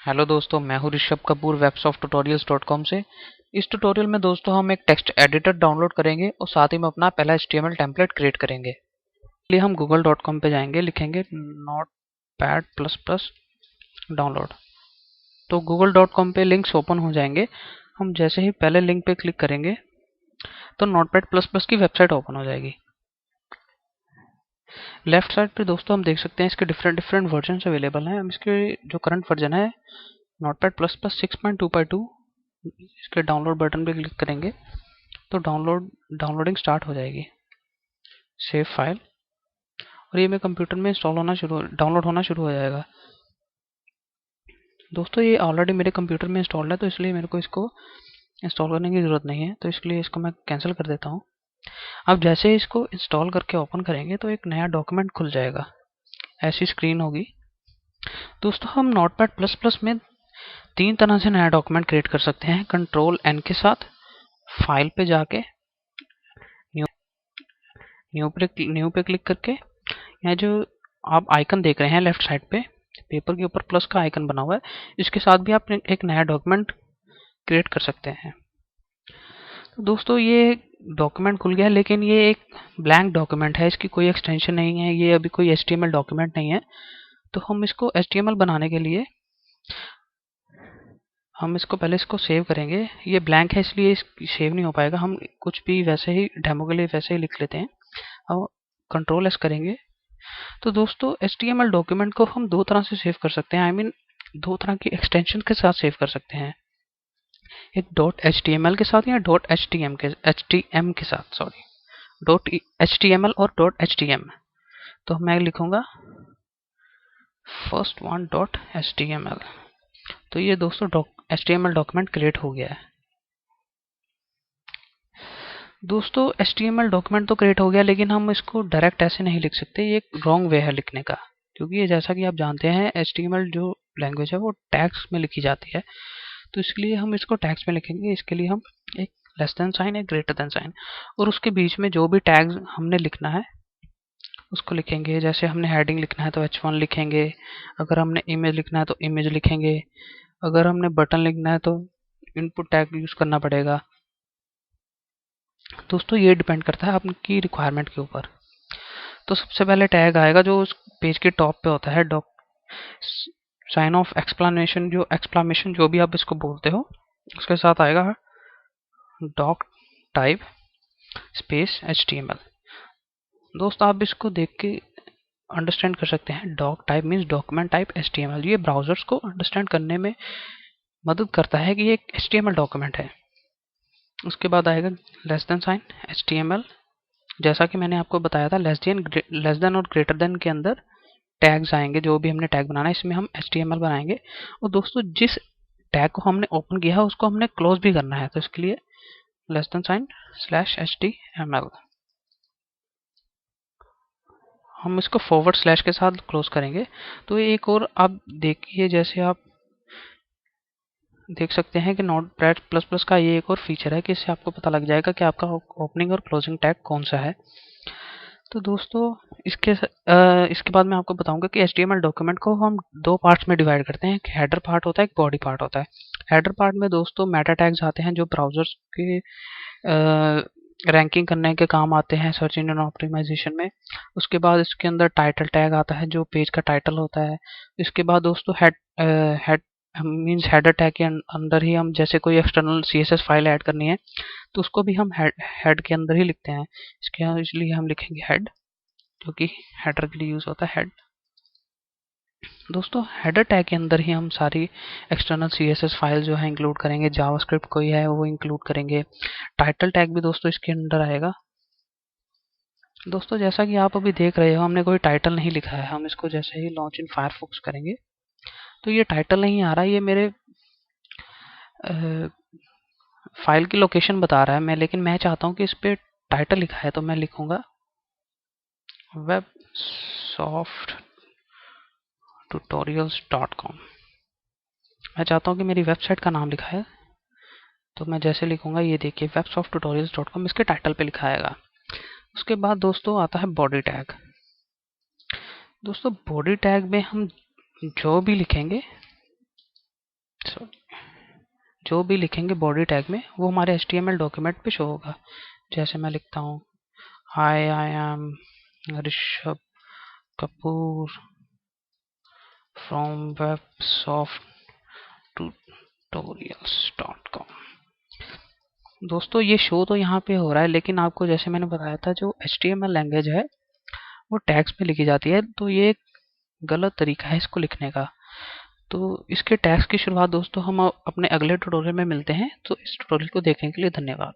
Hello दोस्तों, मैं हूं ऋषभ कपूर websofttutorials.com से। इस ट्यूटोरियल में दोस्तों हम एक टेक्स्ट एडिटर डाउनलोड करेंगे और साथ ही में अपना पहला HTML टेम्पलेट क्रिएट करेंगे। इसलिए हम google.com पे जाएंगे, लिखेंगे notepad++ डाउनलोड। तो google.com पे लिंक्स ओपन हो जाएंगे। हम जैसे ही पहले लिंक पे क्लिक करेंगे तो notepad++ की वेबसाइट ओपन हो जाएगी। लेफ्ट साइड पे दोस्तों हम देख सकते हैं इसके डिफरेंट वर्जन अवेलेबल हैं। हम इसके जो करंट वर्जन है notepad++ 6.2.2, इसके डाउनलोड बटन पे क्लिक करेंगे तो डाउनलोडिंग स्टार्ट हो जाएगी। सेव फाइल, और ये मेरे कंप्यूटर में डाउनलोड होना शुरू हो जाएगा। दोस्तों ये ऑलरेडी मेरे कंप्यूटर में इंस्टॉल्ड है, तो इसलिए मेरे को इसको इंस्टॉल करने की ज़रूरत नहीं है, तो इसके लिए इसको मैं कैंसिल कर देता हूँ। अब जैसे ही इसको इंस्टॉल करके ओपन करेंगे तो एक नया डॉक्यूमेंट खुल जाएगा, ऐसी स्क्रीन होगी। दोस्तों हम नोटपैड++ में तीन तरह से नया डॉक्यूमेंट क्रिएट कर सकते हैं। Ctrl+N के साथ फाइल पे जाके न्यू पे क्लिक करके, यहाँ जो आप आइकन देख रहे हैं लेफ्ट साइड पे, पेपर के ऊपर प्लस का आइकन बना हुआ है, इसके साथ भी आप एक नया डॉक्यूमेंट क्रिएट कर सकते हैं। तो दोस्तों ये डॉक्यूमेंट खुल गया है, लेकिन ये एक ब्लैंक डॉक्यूमेंट है, इसकी कोई एक्सटेंशन नहीं है, ये अभी कोई HTML डॉक्यूमेंट नहीं है। तो हम इसको HTML बनाने के लिए हम इसको पहले सेव करेंगे। ये ब्लैंक है इसलिए सेव नहीं हो पाएगा। हम कुछ भी वैसे ही डेमो के लिए वैसे ही लिख लेते हैं। अब Ctrl+S करेंगे तो दोस्तों HTML डॉक्यूमेंट को हम दो तरह से सेव कर सकते हैं। दो तरह की एक्सटेंशन के साथ सेव कर सकते हैं, एक .html के साथ या .htm के साथ, .html और .htm। तो मैं लिखूंगा फर्स्ट वन .html। तो ये दोस्तों HTML डॉक्यूमेंट क्रिएट हो गया है। दोस्तों HTML डॉक्यूमेंट तो क्रिएट हो गया, लेकिन हम इसको डायरेक्ट ऐसे नहीं लिख सकते, ये एक रॉन्ग वे है लिखने का। क्योंकि ये जैसा कि आप जानते हैं HTML जो लैंग्वेज है वो टैग्स में लिखी जाती है, तो इसलिए हम इसको टैग्स में लिखेंगे। इसके लिए हम एक लेस देन साइन, एक ग्रेटर देन साइन, और उसके बीच में जो भी टैग्स हमने लिखना है उसको लिखेंगे। जैसे हमने हेडिंग लिखना है तो H1 लिखेंगे, अगर हमने इमेज लिखना है तो इमेज लिखेंगे, अगर हमने बटन लिखना है तो इनपुट टैग यूज करना पड़ेगा। दोस्तों ये डिपेंड करता है आपकी रिक्वायरमेंट के ऊपर। तो सबसे पहले टैग आएगा जो उस पेज के टॉप पे होता है, डॉक साइन ऑफ एक्सप्लेनेशन, जो एक्सप्लेनेशन जो भी आप इसको बोलते हो, उसके साथ आएगा डॉक टाइप स्पेस HTML। दोस्त आप इसको देख के अंडरस्टैंड कर सकते हैं, doc type means document type HTML। ये ब्राउजर्स को अंडरस्टैंड करने में मदद करता है कि ये एक HTML डॉक्यूमेंट है। उसके बाद आएगा लेस देन साइन HTML। जैसा कि मैंने आपको बताया था, लेस देन और ग्रेटर देन के अंदर टैग्स आएंगे। जो भी हमने टैग बनाना है इसमें हम HTML बनाएंगे। और दोस्तों जिस टैग को हमने ओपन किया है उसको हमने क्लोज भी करना है, तो इसके लिए लेस देन साइन /HTML। हम इसको फॉरवर्ड स्लैश के साथ क्लोज करेंगे। तो एक और आप देखिए, जैसे आप देख सकते हैं कि नोटपैड++ का ये एक और फीचर है कि इससे आपको पता लग जाएगा कि आपका ओपनिंग और क्लोजिंग टैग कौन सा है। तो दोस्तों इसके बाद मैं आपको बताऊंगा कि HTML डॉक्यूमेंट को हम दो पार्ट्स में डिवाइड करते हैं, एक हेडर पार्ट होता है, एक बॉडी पार्ट होता है। हेडर पार्ट में दोस्तों मेटा टैग्स आते हैं जो ब्राउजर्स के रैंकिंग करने के काम आते हैं सर्च इंजन ऑप्टिमाइजेशन में। उसके बाद इसके अंदर टाइटल टैग आता है जो पेज का टाइटल होता है। इसके बाद दोस्तों हेड मीन्स हेडर टैग के अंदर ही हम जैसे कोई एक्सटर्नल CSS फाइल ऐड करनी है तो उसको भी हम हेड के अंदर ही लिखते हैं। इसलिए हम लिखेंगे हेड, जो कि हेडर के लिए यूज होता है हेड। दोस्तों हेडर टैग के अंदर ही हम सारी एक्सटर्नल CSS फाइल जो है इंक्लूड करेंगे, जावास्क्रिप्ट कोई है वो इंक्लूड करेंगे। टाइटल टैग भी दोस्तों इसके अंदर आएगा। दोस्तों जैसा कि आप अभी देख रहे हो, हमने कोई टाइटल नहीं लिखा है। हम इसको जैसे ही लॉन्च इन फायरफॉक्स करेंगे तो ये टाइटल नहीं आ रहा, ये मेरे फाइल की लोकेशन बता रहा है। लेकिन मैं चाहता हूँ कि इस पे टाइटल लिखा है, तो मैं लिखूंगा websofttutorials.com। मैं चाहता हूँ कि मेरी वेबसाइट का नाम लिखा है, तो मैं जैसे लिखूंगा, ये देखिए websofttutorials.com इसके टाइटल पे लिखा आएगा। उसके बाद दोस्तों आता है बॉडी टैग। दोस्तों बॉडी टैग में हम जो भी लिखेंगे जो भी लिखेंगे बॉडी टैग में वो हमारे HTML डॉक्यूमेंट पे शो होगा। जैसे मैं लिखता हूँ hi I am Rishabh Kapoor from websoft tutorials.com। दोस्तों ये शो तो यहाँ पे हो रहा है, लेकिन आपको जैसे मैंने बताया था जो HTML लैंग्वेज है वो टैग्स में लिखी जाती है, तो ये एक गलत तरीका है इसको लिखने का। तो इसके टैग्स की शुरुआत दोस्तों हम अपने अगले ट्यूटोरियल में मिलते हैं। तो इस ट्यूटोरियल को देखने के लिए धन्यवाद।